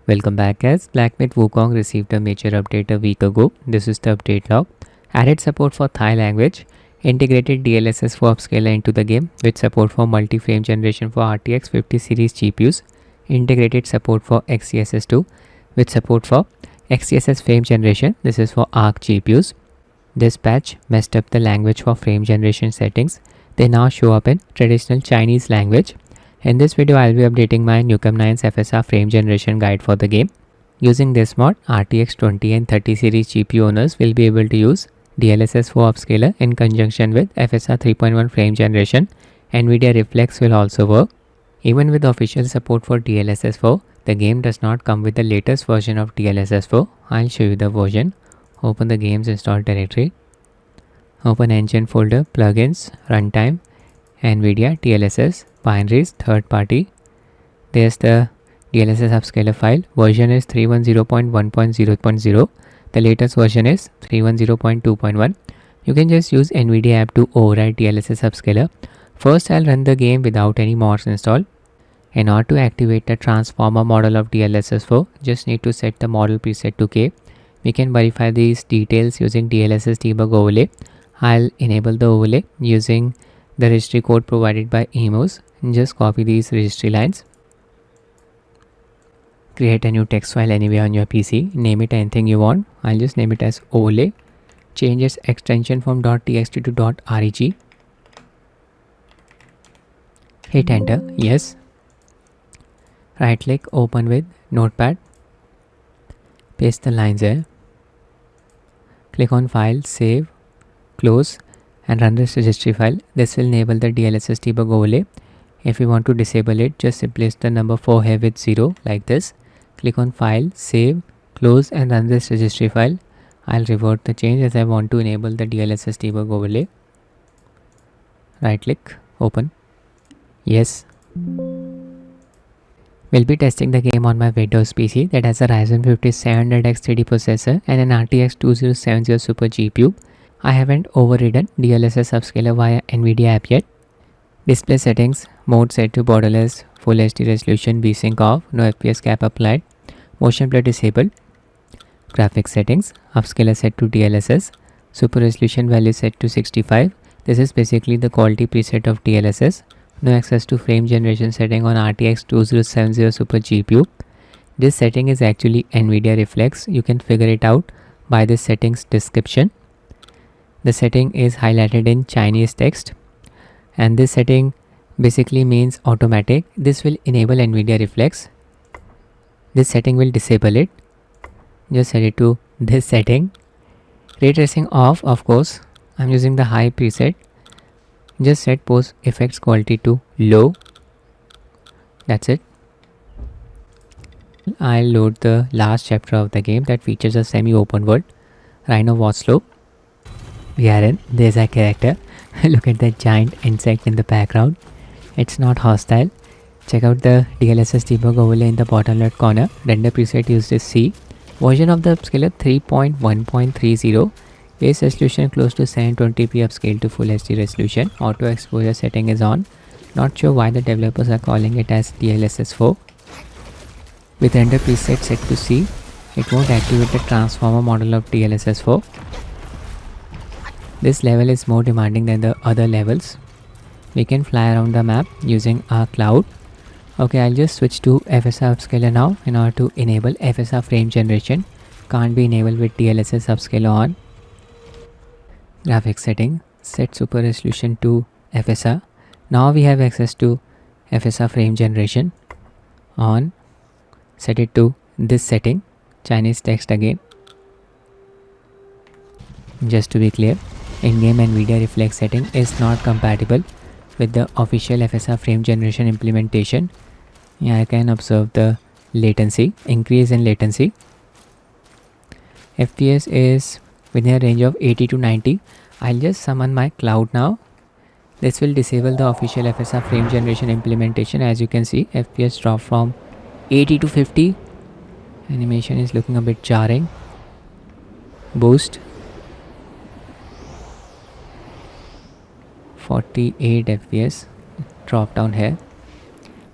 Welcome back guys. Blackmate Wukong received a major update a week ago. This is the update log. Added support for Thai language. Integrated DLSS for Upscaler into the game with support for multi-frame generation for RTX 50 series GPUs. Integrated support for XeSS2 with support for XeSS frame generation. This is for ARC GPUs. This patch messed up the language for frame generation settings. They now show up in traditional Chinese language. In this video, I'll be updating my Nukem9's FSR Frame Generation guide for the game. Using this mod, RTX 20 and 30 series GPU owners will be able to use DLSS for Upscaler in conjunction with FSR 3.1 Frame Generation. Nvidia Reflex will also work. Even with official support for DLSS 4, the game does not come with the latest version of DLSS 4. I'll show you the version. Open the game's install directory. Open engine folder, plugins, runtime, Nvidia, DLSS, binaries, third party. There's the DLSS Upscaler file. Version is 310.1.0.0. The latest version is 310.2.1. You can just use Nvidia app to override DLSS Upscaler. First, I'll run the game without any mods installed. In order to activate the transformer model of DLSS 4, just need to set the model preset to K. We can verify these details using DLSS debug overlay. I'll enable the overlay using the registry code provided by Emos. Just copy these registry lines. Create a new text file anywhere on your PC. Name it anything you want. I'll just name it as overlay. Change its extension from .txt to .reg. Hit enter. Yes. Right click, open with notepad. Paste the lines here. Click on file, save, close, and run this registry file. This will enable the DLSS debug overlay. If you want to disable it, just replace the number 4 here with 0 like this. Click on file, save, close, and run this registry file. I'll revert the change as I want to enable the DLSS debug overlay. Right click, open. Yes. We'll be testing the game on my Windows PC that has a Ryzen 5700X 3D processor and an RTX 2070 Super GPU. I haven't overridden DLSS Upscaler via Nvidia app yet. Display settings, mode set to borderless, full HD resolution, VSYNC off, no FPS cap applied, motion blur disabled. Graphics settings, Upscaler set to DLSS, super resolution value set to 65. This is basically the quality preset of DLSS. No access to frame generation setting on RTX 2070 Super GPU. This setting is actually Nvidia Reflex. You can figure it out by this settings description. The setting is highlighted in Chinese text, and this setting basically means automatic. This will enable Nvidia Reflex. This setting will disable it. Just set it to this setting. Ray tracing off, of course. I'm using the high preset. Just set post effects quality to low. That's it. I'll load the last chapter of the game that features a semi-open world. Rhino watch slope. We are in. There's a character. Look at that giant insect in the background. It's not hostile. Check out the DLSS debug overlay in the bottom left corner. Render preset used is C. Version of the upscaler 3.1.30. Base resolution close to 720p upscale to full HD resolution. Auto exposure setting is on. Not sure why the developers are calling it as DLSS 4. With render preset set to C, it won't activate the transformer model of DLSS 4. This level is more demanding than the other levels. We can fly around the map using our cloud. Okay, I'll just switch to FSR Upscaler now in order to enable FSR frame generation. Can't be enabled with DLSS Upscaler on. Graphics setting, set super resolution to FSR. Now we have access to FSR frame generation. On, set it to this setting, Chinese text again. Just to be clear, in-game Nvidia Reflex setting is not compatible with the official FSR frame generation implementation. Yeah, I can observe the latency, increase in latency. FPS is within a range of 80 to 90. I'll just summon my cloud now. This will disable the official FSR frame generation implementation. As you can see, FPS drop from 80 to 50. Animation is looking a bit jarring. Boost. 48 FPS. Drop down here.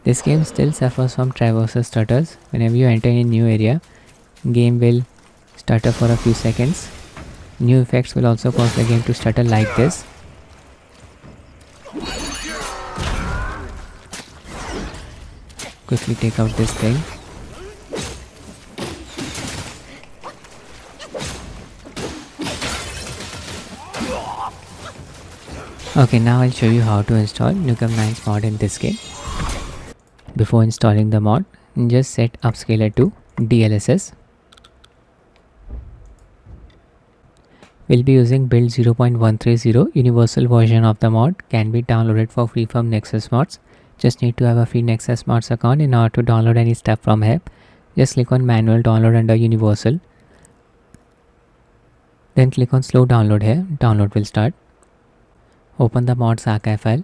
This game still suffers from traversal stutters. Whenever you enter a new area, game will stutter for a few seconds. New effects will also cause the game to stutter like this. Quickly take out this thing. Okay, now I'll show you how to install Nukem9's mod in this game. Before installing the mod, just set Upscaler to DLSS. We'll be using build 0.130. Universal version of the mod can be downloaded for free from Nexus Mods. Just need to have a free Nexus Mods account in order to download any stuff from here. Just click on manual download under universal. Then click on slow download here. Download will start. Open the mods archive file.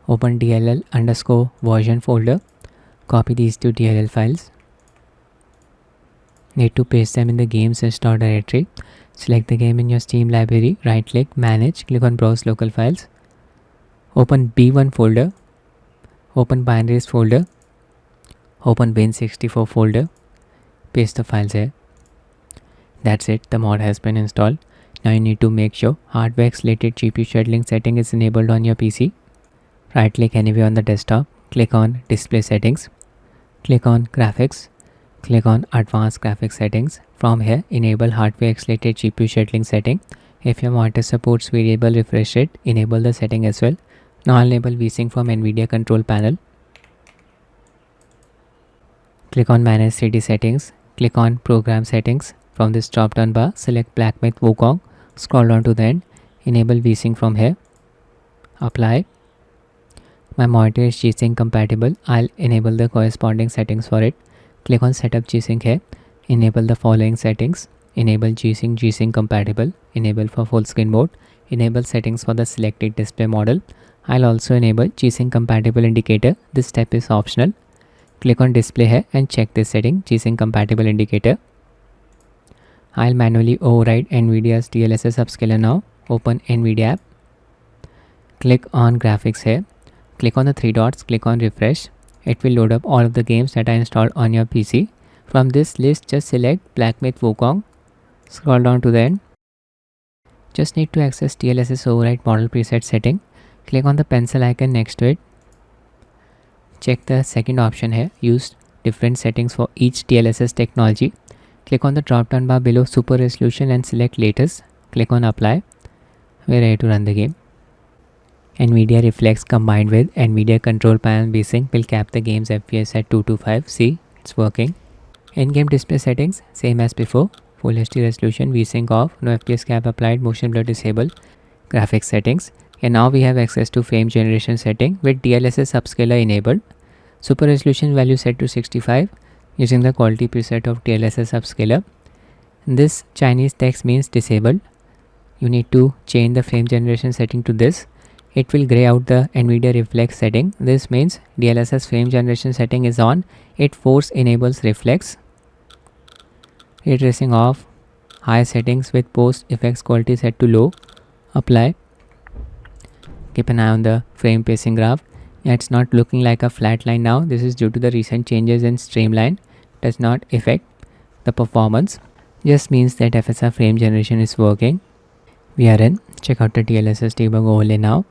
Open DLL_version folder. Copy these two DLL files. Need to paste them in the games install directory. Select the game in your Steam library. Right click, manage, click on browse local files. Open B1 folder. Open binaries folder. Open Win64 folder. Paste the files here. That's it, the mod has been installed. Now you need to make sure hardware accelerated GPU scheduling setting is enabled on your PC. Right click anywhere on the desktop. Click on display settings. Click on graphics. Click on advanced graphics settings. From here, enable hardware accelerated GPU scheduling setting. If your monitor supports variable refresh rate, enable the setting as well. Now enable VSYNC from Nvidia control panel. Click on manage 3D settings. Click on program settings. From this drop down bar, select Black Myth Wukong. Scroll down to the end. Enable VSYNC from here. Apply. My monitor is G-Sync compatible. I'll enable the corresponding settings for it. Click on setup G-Sync here. Enable the following settings. Enable G-Sync G-Sync compatible. Enable for full screen mode. Enable settings for the selected display model. I'll also enable G-Sync compatible indicator. This step is optional. Click on display here and check this setting, G-Sync compatible indicator. I'll manually override Nvidia's DLSS Upscaler now. Open Nvidia app. Click on graphics here. Click on the three dots, click on refresh. It will load up all of the games that I installed on your PC. From this list, just select Black Myth Wukong. Scroll down to the end. Just need to access DLSS override model preset setting. Click on the pencil icon next to it. Check the second option here. Use different settings for each DLSS technology. Click on the drop down bar below super resolution and select latest. Click on apply. We're ready to run the game. Nvidia Reflex combined with Nvidia control panel VSYNC will cap the game's FPS at 225. See, it's working. In-game display settings, same as before. Full HD resolution, VSYNC off, no FPS cap applied, motion blur disabled. Graphics settings. And now we have access to frame generation setting with DLSS upscaler enabled. Super resolution value set to 65 using the quality preset of DLSS upscaler. This Chinese text means disabled. You need to change the frame generation setting to this. It will gray out the Nvidia Reflex setting. This means DLSS frame generation setting is on. It force enables Reflex. Ray tracing off. High settings with post effects quality set to low. Apply. Keep an eye on the frame pacing graph. It's not looking like a flat line now. This is due to the recent changes in streamline. Does not affect the performance. Just means that FSR frame generation is working. We are in. Check out the DLSS debug overlay now.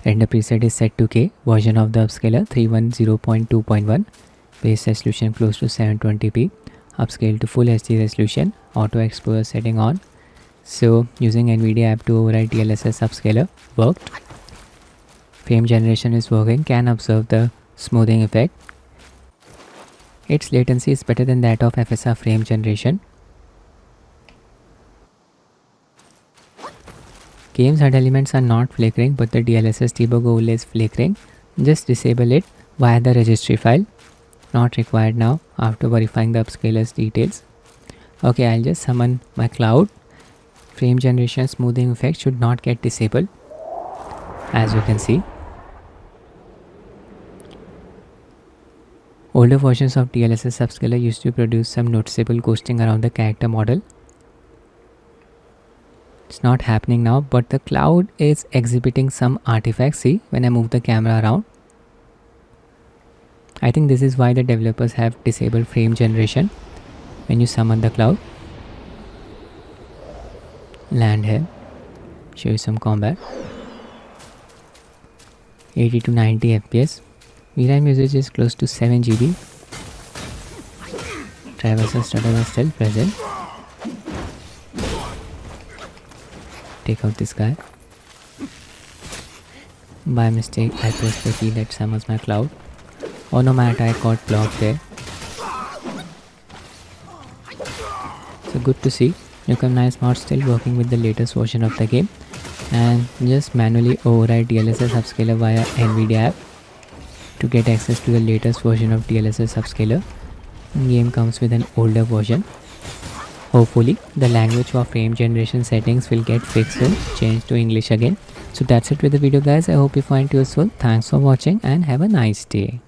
Render preset is set to K. Version of the upscaler 310.2.1. Base resolution close to 720p. Upscale to full HD resolution. Auto Explorer setting on. So using Nvidia app to override DLSS upscaler worked. Frame generation is working. Can observe the smoothing effect. Its latency is better than that of FSR frame generation. Game's HUD elements are not flickering, but the DLSS debug overlay is flickering. Just disable it via the registry file. Not required now after verifying the upscaler's details. Okay, I'll just summon my cloud. Frame generation smoothing effect should not get disabled, as you can see. Older versions of DLSS upscaler used to produce some noticeable ghosting around the character model. It's not happening now, but the cloud is exhibiting some artifacts. See, when I move the camera around, I think this is why the developers have disabled frame generation when you summon the cloud. Land here, show you some combat. 80 to 90 FPS. VRAM usage is close to 7 GB. Traversal stutter was still present. Take out this guy. By mistake I pressed the key that summons my cloud. Oh no, my attack got blocked there. So good to see Nukem9 Mod still working with the latest version of the game, and just manually override DLSS Upscaler via Nvidia app to get access to the latest version of DLSS Upscaler. Game comes with an older version. Hopefully the language for frame generation settings will get fixed and changed to English again. So that's it with the video guys. I hope you find it useful. Thanks for watching and have a nice day.